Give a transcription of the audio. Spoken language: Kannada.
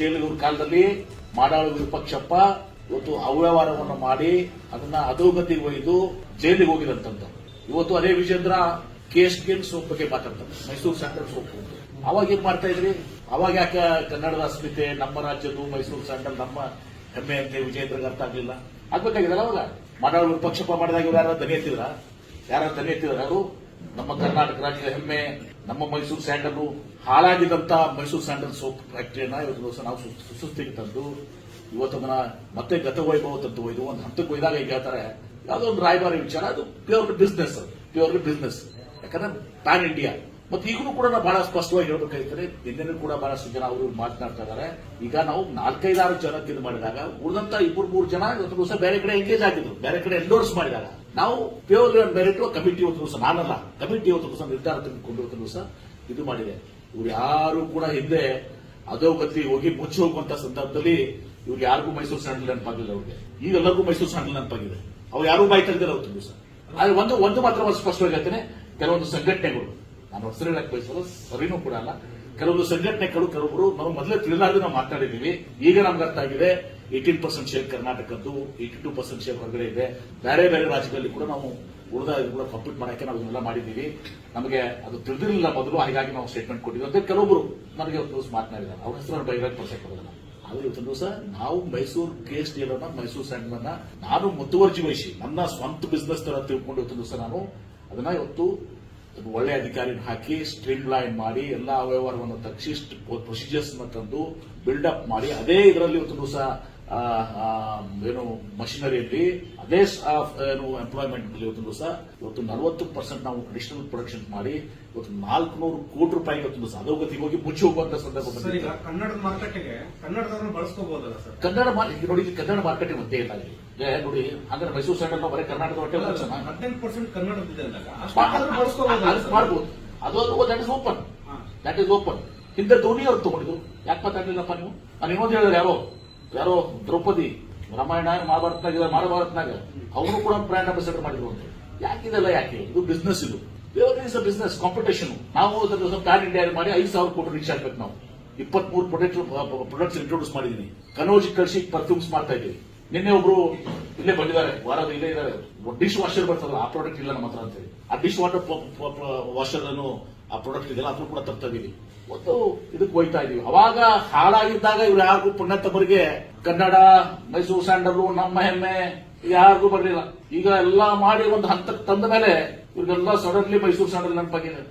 ಜಯಲಲಿತಾ ಕಾಲದಲ್ಲಿ ಮಾಡಾಳು ವಿರೂಪಾಕ್ಷಪ್ಪ ಇವತ್ತು ಅವ್ಯವಹಾರವನ್ನು ಮಾಡಿ ಅದನ್ನ ಅಧೋಗತಿಗೆ ಒಯ್ದು ಜೈಲಿಗೆ ಹೋಗಿದಂತದ್ದು. ಇವತ್ತು ಅದೇ ವಿಜೇಂದ್ರ KSK ಸೋಪ್ ಬಗ್ಗೆ ಮಾತಾಡ್ತಾರೆ, ಮೈಸೂರು ಸ್ಯಾಂಡಲ್ ಸೋಪ್. ಅವಾಗ ಏನ್ ಮಾಡ್ತಾ ಇದ್ರಿ? ಅವಾಗ ಯಾಕೆ ಕನ್ನಡದ ಅಸ್ಮಿತೆ, ನಮ್ಮ ರಾಜ್ಯದ್ದು ಮೈಸೂರು ಸ್ಯಾಂಡಲ್ ನಮ್ಮ ಹೆಮ್ಮೆ ಅಂತ ವಿಜೇಂದ್ರಗೆ ಅರ್ಥ ಆಗ್ಲಿಲ್ಲ? ಆಗ್ಬೇಕಾಗಿದಲ್ಲ ಅವಾಗ. ಮಾಡಾಳು ವಿರೂಪಾಕ್ಷಪ್ಪ ಮಾಡಿದಾಗ ಇವ್ರು ಯಾರು ದನಿ ಎತ್ತಿದ್ರ? ಯಾರು ನಮ್ಮ ಕರ್ನಾಟಕ ರಾಜ್ಯದ ಹೆಮ್ಮೆ, ನಮ್ಮ ಮೈಸೂರು ಸ್ಯಾಂಡಲ್ ಹಾಳಾಗಿದ್ದಂತ ಮೈಸೂರು ಸ್ಯಾಂಡಲ್ ಸೋಪ್ ಫ್ಯಾಕ್ಟರಿಯನ್ನ ಇವತ್ತು ದಿವಸ ನಾವು ಸುಸ್ಥಿತಿಗೆ ತಂದು ಇವತ್ತು ಅದನ್ನ ಮತ್ತೆ ಗತವೈಭವ ತಂದು ಒಯ್ದು ಒಂದು ಹಂತಕ್ಕೆ ಒಯ್ದಾಗ ಈಗ ಹೇಳ್ತಾರೆ ಯಾವುದೋ ಒಂದು ರಾಯಭಾರಿ ವಿಚಾರ, ಅದು ಪ್ಯೂರ್ಲಿ ಬಿಸ್ನೆಸ್. ಯಾಕಂದ್ರೆ ಪ್ಯಾನ್ ಇಂಡಿಯಾ. ಮತ್ತೆ ಈಗಲೂ ಕೂಡ ನಾವು ಬಹಳ ಸ್ಪಷ್ಟವಾಗಿ ಹೇಳ್ಬೇಕಾಗ್ತದೆ. ನಿನ್ನೆ ಕೂಡ ಬಹಳಷ್ಟು ಜನ ಅವರು ಮಾತನಾಡ್ತಾ ಇದ್ದಾರೆ. ಈಗ ನಾವು 4-5 ಜನ ಇದು ಮಾಡಿದಾಗ ಉಳಿದಂತ 2-3 ಜನ ಇವತ್ತು ದಿವಸ ಬೇರೆ ಕಡೆ ಎಂಗೇಜ್ ಆಗಿದ್ರು, ಬೇರೆ ಕಡೆ ಎಂಡೋರ್ಸ್ ಮಾಡಿದಾಗ ನಾವು ಪ್ಯೂರ್ಲಿ ಮೆರಿಟ್ ಕಮಿಟಿ ಇವತ್ತು ದಿವಸ, ನಾನಲ್ಲ ಕಮಿಟಿ ಇವತ್ತು ದಿವಸ ನಿರ್ಧಾರ ತೆಗೆದುಕೊಂಡು ಇವತ್ತು ದಿವಸ ಇದು ಮಾಡಿದೆ. ಇವ್ರು ಯಾರು ಕೂಡ ಹಿಂದೆ ಅಧೋಗತಿ ಹೋಗಿ ಮುಚ್ಚಿ ಹೋಗುವಂತ ಸಂದರ್ಭದಲ್ಲಿ ಇವ್ರು ಯಾರಿಗೂ ಮೈಸೂರು ಸ್ಯಾಂಡಲ್ ನೆನಪಾಗಿಲ್ಲ. ಅವ್ರಿಗೆ ಈಗ ಎಲ್ಲರಿಗೂ ಮೈಸೂರು ಸ್ಯಾಂಡಲ್ ನೆನಪಾಗಿದೆ. ಅವ್ರು ಯಾರೂ ಬಾಯಿ ತೆಗೆದಿಲ್ಲ ಅವತ್ತು ದಿವಸ. ಆದ್ರೆ ಒಂದು ಮಾತ್ರ ಸ್ಪಷ್ಟವಾಗಿ ಹೇಳ್ತೇನೆ, ಕೆಲವೊಂದು ಸಂಘಟನೆಗಳು, ನಾನು ಹೆಸರು ಹೇಳಕ್ ಬಯಸಲ್ಲ, ಸರಿನೂ ಕೂಡ ಅಲ್ಲ, ಕೆಲವೊಂದು ಸಂಘಟನೆಗಳು ಕೆಲವೊಬ್ರು ನಾವು ಮೊದಲೇ ತಿಳಿಲಾರ್ದು ನಾವು ಮಾತಾಡಿದೀವಿ. ಈಗ ನಮ್ಗೆ ಅರ್ಥ ಆಗಿದೆ 18% ಶೇರ್ ಕರ್ನಾಟಕದ್ದು, 82% ಶೇರ್ ಹೊರಗಡೆ ಇದೆ. ಬೇರೆ ರಾಜ್ಯದಲ್ಲಿ ಕೂಡ ನಾವು ಉಳಿದ ಕೂಡ ಕಂಪ್ಲೀಟ್ ಮಾಡಕ್ಕೆ ನಾವು ಇದನ್ನೆಲ್ಲ ಮಾಡಿದ್ದೀವಿ. ನಮಗೆ ಅದು ತಿಳಿದಿರಲಿಲ್ಲ ಮೊದಲು, ಹಾಗಾಗಿ ನಾವು ಸ್ಟೇಟ್ಮೆಂಟ್ ಕೊಟ್ಟಿದ್ವಿ ಅಂತ ಕೆಲವೊಬ್ರು ನನಗೆ ಒಂದು ದಿವಸ ಮಾತನಾಡಿದ್ದಾರೆ. ಅವ್ರ ಹೆಸರು ಬೈರಾಗಿ ಪಡಿಸಕ್ಕೆ ಬರೋದಿಲ್ಲ. ಆದ್ರೆ ಇವತ್ತು ದಿವಸ ನಾವು ಮೈಸೂರು KSK ಮೈಸೂರು ಸ್ಯಾಂಡಲ್ ಅನ್ನ ನಾನು ಮುತುವರ್ಜಿ ವಹಿಸಿ ನನ್ನ ಸ್ವಂತ ಬಿಸ್ನೆಸ್ ತರ ತಿಳ್ಕೊಂಡು ಇವತ್ತು ದಿವಸ ನಾನು ಅದನ್ನ ಇವತ್ತು ಒಳ್ಳೆ ಅಧಿಕಾರಿನ ಹಾಕಿ ಸ್ಟ್ರೀಮ್ ಲೈನ್ ಮಾಡಿ ಎಲ್ಲ ಅವ್ಯವಹಾರವನ್ನು ತಗ್ಗಿಸಿ ಪ್ರೊಸೀಜರ್ಸ್ ತಂದು ಬಿಲ್ಡಪ್ ಮಾಡಿ ಅದೇ ಇದರಲ್ಲಿ ಇವತ್ತು ದಿವಸ ಏನು ಮಷಿನರಿಯಲ್ಲಿ ಅದೇ ಎಂಪ್ಲಾಯ್ಮೆಂಟ್ ಇವತ್ತು ದಿವಸ ಇವತ್ತು 40% ನಾವು ಅಡಿಷನಲ್ ಪ್ರೊಡಕ್ಷನ್ ಮಾಡಿ ಇವತ್ತು 400 ಕೋಟಿ ರೂಪಾಯಿ ಇವತ್ತು ದಿವಸ ಅಧೋಗತಿಗೆ ಹೋಗಿ ಮುಚ್ಚಿ ಹೋಗುವಂತ ಸಂದರ್ಭ. ಕನ್ನಡದ ಮಾರ್ಕೆಟ್ಗೆ ಕನ್ನಡದವ್ರನ್ನ ಬಳಸ್ಕೋಬಹುದಲ್ಲ ಸರ್? ಕನ್ನಡ ನೋಡಿ, ಕನ್ನಡ ಮಾರ್ಕೆಟಿಂಗ್ ಒಂದೇ ಇಲ್ಲ ನೋಡಿ. ಅಂದ್ರೆ ಮೈಸೂರು ಸ್ಯಾಂಡಲ್ ಬರೀ ಕರ್ನಾಟಕದ ಹೊಟ್ಟೆ 18% ಕನ್ನಡದಿದೆ ಅಂದಾಗ ಮಾಡಬಹುದು. ಅದು ದಟ್ ಇಸ್ ಓಪನ್. ಹಿಂದೆ ಧೋನಿ ಅವ್ರು ತಗೊಂಡಿದ್ದು ಯಾಕೆ ಮಾತಾಡ್ಲಿಲ್ಲಪ್ಪ ನೀವು? ನಾನು ಇನ್ನೊಂದು ಹೇಳಿದ್ರೆ ಯಾರೋ ದ್ರೌಪದಿ ರಾಮಾಯಣ ಮಹಾಭಾರತನಾಗ ಅವರು ಕೂಡ ಬ್ರ್ಯಾಂಡ್ ಅಂಬಾಸಿಡರ್ ಮಾಡಿದ್ರು ಅಂತ. ಯಾಕೆ ಇದು ಬಿಸ್ನೆಸ್, ಇದು ಬಿಸ್ನೆಸ್ ಕಾಂಪಿಟೇಷನ್. ನಾವು ಪ್ಲಾನ್ ಇಂಡಿಯಾ ಮಾಡಿ 5,000 ಕೋಟಿ ರೀಚ್ ಆಗ್ಬೇಕು. ನಾವು 23 ಪ್ರೊಡಕ್ಟ್ಸ್ ಇಂಟ್ರೊಡ್ಯೂಸ್ ಮಾಡಿದೀನಿ. ಕನೋಜಿ ಕಳಿಸಿ ಪರ್ಫ್ಯೂಮ್ಸ್ ಮಾಡ್ತಾ ಇದ್ದೀವಿ. ನಿನ್ನೆ ಒಬ್ರು ಇಲ್ಲೇ ಬಂದಿದ್ದಾರೆ, ವಾರದ ಇಲ್ಲೇ ಇದ್ದಾರೆ. ಡಿಶ್ ವಾಷರ್ ಬರ್ತದಲ್ಲ, ಆ ಪ್ರಾಡಕ್ಟ್ ಇಲ್ಲ ನಮ್ಮ ಹತ್ರ ಅಂತೇಳಿ. ಆ ಡಿಶ್ ವಾಷರ್ ಅನ್ನು ಆ ಪ್ರಾಡಕ್ಟ್ ಇದೆಲ್ಲ ಅದನ್ನು ಕೂಡ ತರ್ತಾ ಇದೀವಿ. ಒಂದು ಇದಕ್ಕೆ ಹೋಯ್ತಾ ಇದೀವಿ. ಅವಾಗ ಹಾಳಾಗಿದ್ದಾಗ ಇವ್ರು ಯಾರಿಗೂ ಪುಣ್ಯತಮರಿಗೆ ಕನ್ನಡ ಮೈಸೂರು ಸ್ಯಾಂಡಲ್ ನಮ್ಮ ಹೆಮ್ಮೆ ಯಾರಿಗೂ ಬರಲಿಲ್ಲ. ಈಗ ಎಲ್ಲಾ ಮಾಡಿ ಒಂದು ಹಂತಕ್ಕೆ ತಂದ ಮೇಲೆ ಇವ್ರಿಗೆಲ್ಲ ಸಡನ್ಲಿ ಮೈಸೂರು ಸ್ಯಾಂಡಲ್ ನೆನಪಾಗಿದೆ.